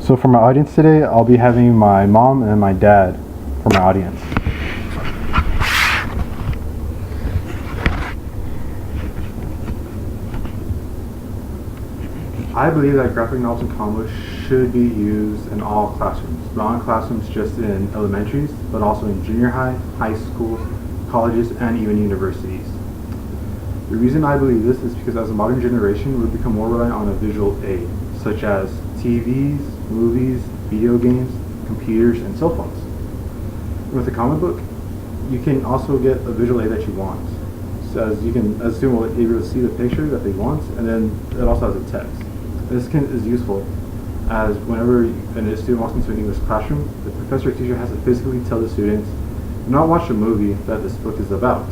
So for my audience today, I'll be having my mom and my dad for my audience. I believe that graphic novels and comics should be used in all classrooms, not in classrooms just in elementaries, but also in junior high schools, colleges, and even universities. The reason I believe this is because as a modern generation, we've become more reliant on a visual aid, such as TVs, movies, video games, computers, and cell phones. With a comic book, you can also get a visual aid that you want. So as a student will be able to see the picture that they want, and then it also has a text. This is useful as whenever a student walks into an English classroom, the professor or teacher has to physically tell the students, do not watch the movie that this book is about.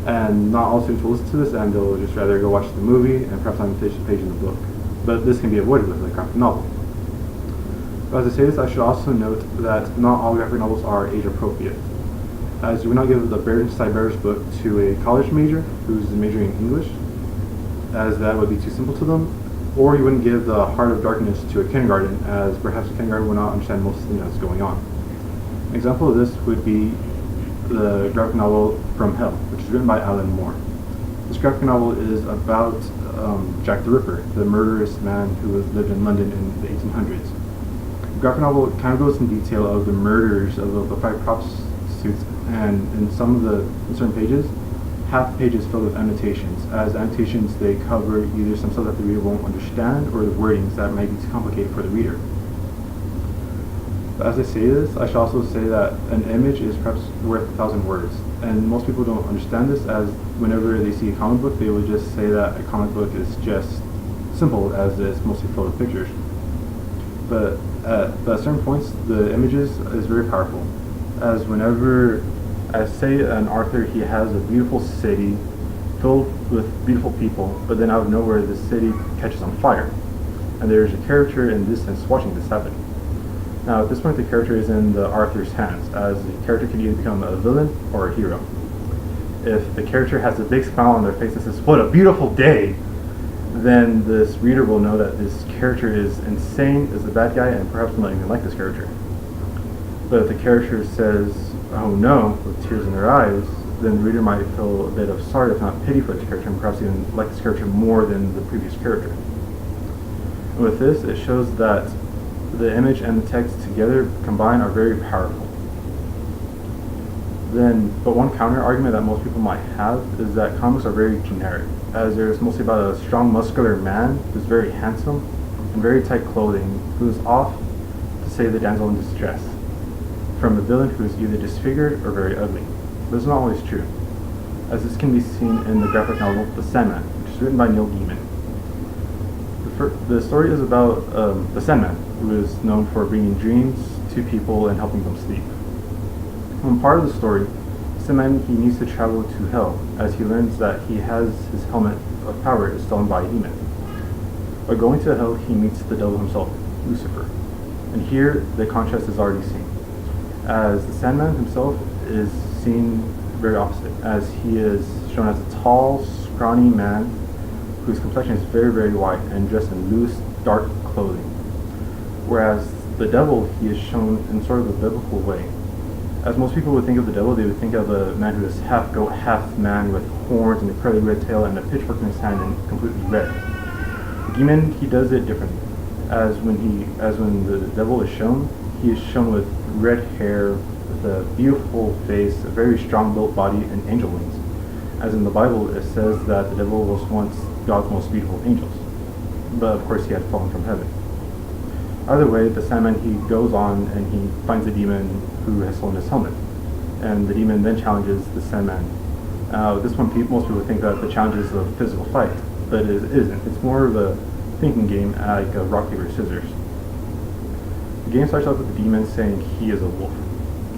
And not all students will listen to this, and they'll just rather go watch the movie and perhaps on the page in the book. But this can be avoided with a graphic novel. But as I say this, I should also note that not all graphic novels are age appropriate, as you would not give the Bear-Inside Bears book to a college major who's majoring in English, as that would be too simple to them, or you wouldn't give the Heart of Darkness to a kindergarten, as perhaps a kindergarten would not understand most of the things that's going on. An example of this would be the graphic novel From Hell, which is written by Alan Moore. This graphic novel is about Jack the Ripper, the murderous man who lived in London in the 1800s. The graphic novel kind of goes in detail of the murders of the 5 prostitutes, and in certain pages, half the page is filled with annotations. As annotations, they cover either some stuff that the reader won't understand or the wordings that might be too complicated for the reader. But as I say this, I should also say that an image is perhaps worth 1,000 words. And most people don't understand this, as whenever they see a comic book, they will just say that a comic book is just simple, as it's mostly full of pictures. But at certain points, the images is very powerful. As whenever, as say an author, he has a beautiful city filled with beautiful people, but then out of nowhere the city catches on fire. And there's a character in distance watching this happen. Now at this point the character is in the author's hands, as the character can either become a villain or a hero. If the character has a big smile on their face that says, "What a beautiful day," then this reader will know that this character is insane, is a bad guy, and perhaps not even like this character. But if the character says, "Oh no," with tears in their eyes, then the reader might feel a bit of sorry, if not pity, for this character, and perhaps even like this character more than the previous character. And with this, it shows that the image and the text together combined are very powerful. But one counter argument that most people might have is that comics are very generic, as there's mostly about a strong, muscular man who's very handsome and very tight clothing, who's off to save the damsel in distress from a villain who is either disfigured or very ugly. But this is not always true, as this can be seen in the graphic novel The Sandman, which is written by Neil Gaiman. The story is about the Sandman, who is known for bringing dreams to people and helping them sleep. One part of the story, Sandman, he needs to travel to hell, as he learns that his helmet of power is stolen by a demon. By going to hell, he meets the devil himself, Lucifer. And here, the contrast is already seen, as the Sandman himself is seen very opposite, as he is shown as a tall, scrawny man whose complexion is very, very white and dressed in loose, dark clothing. Whereas the devil, he is shown in sort of a biblical way. As most people would think of the devil, they would think of a man who is half goat, half man, with horns and a curly red tail and a pitchfork in his hand and completely red. The demon, he does it differently. As when the devil is shown, he is shown with red hair, with a beautiful face, a very strong built body, and angel wings. As in the Bible, it says that the devil was once God's most beautiful angels, but of course he had fallen from heaven. Either way, the Sandman, he goes on and he finds a demon who has stolen his helmet, and the demon then challenges the Sandman. At this point, most people think that the challenge is a physical fight, but it isn't. It's more of a thinking game, like a rock, paper, scissors. The game starts off with the demon saying he is a wolf.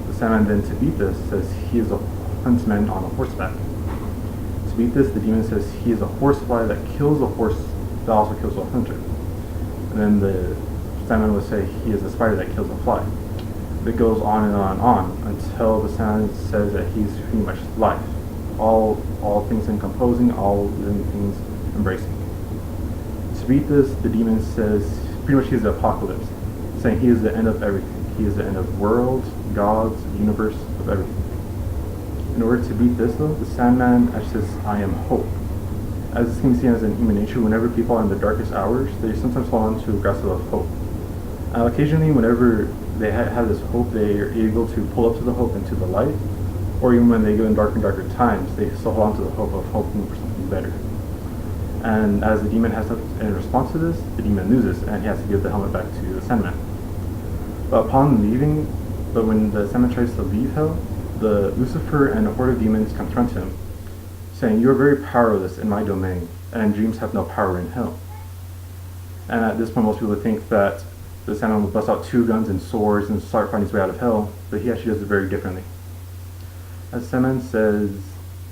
The Sandman then, to beat this, says he is a huntsman on a horseback. To beat this, the demon says he is a horsefly that kills a horse that also kills a hunter. And then the Sandman would say he is a spider that kills a fly. It goes on and on and on until the Sandman says that he's pretty much life. All things incomposing, all living things embracing. To beat this, the demon says pretty much he's the apocalypse, saying he is the end of everything. He is the end of worlds, gods, universe, of everything. In order to beat this, though, the Sandman actually says, I am hope. As this can be seen as in human nature, whenever people are in the darkest hours, they sometimes fall into a grasp of hope. Occasionally, whenever they have this hope, they are able to pull up to the hope into the light, or even when they go in darker and darker times, they still hold on to the hope of hoping for something better. And as the demon has to, in response to this, the demon loses, and he has to give the helmet back to the Sandman. But when the Sandman tries to leave Hell, the Lucifer and a horde of demons confront him, saying, you are very powerless in my domain, and dreams have no power in Hell. And at this point, most people think that the Sandman will bust out 2 guns and swords and start fighting his way out of Hell, but he actually does it very differently. As Sandman says,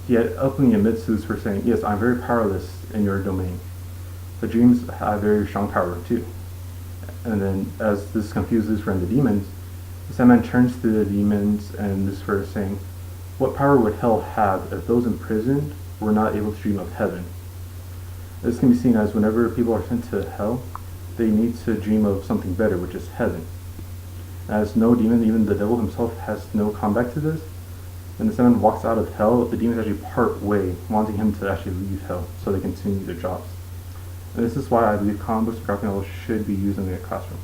he openly admits to Lucifer saying, yes, I'm very powerless in your domain. But dreams have very strong power too. And then, as this confuses Lucifer and the demons, the Sandman turns to the demons and Lucifer saying, what power would Hell have if those imprisoned were not able to dream of heaven? This can be seen as whenever people are sent to Hell, they need to dream of something better, which is heaven. As no demon, even the devil himself, has no comeback to this, when the Sandman walks out of Hell, the demons actually part way, wanting him to actually leave Hell so they continue their jobs. And this is why I believe comic books and graphic novels should be used in the classroom.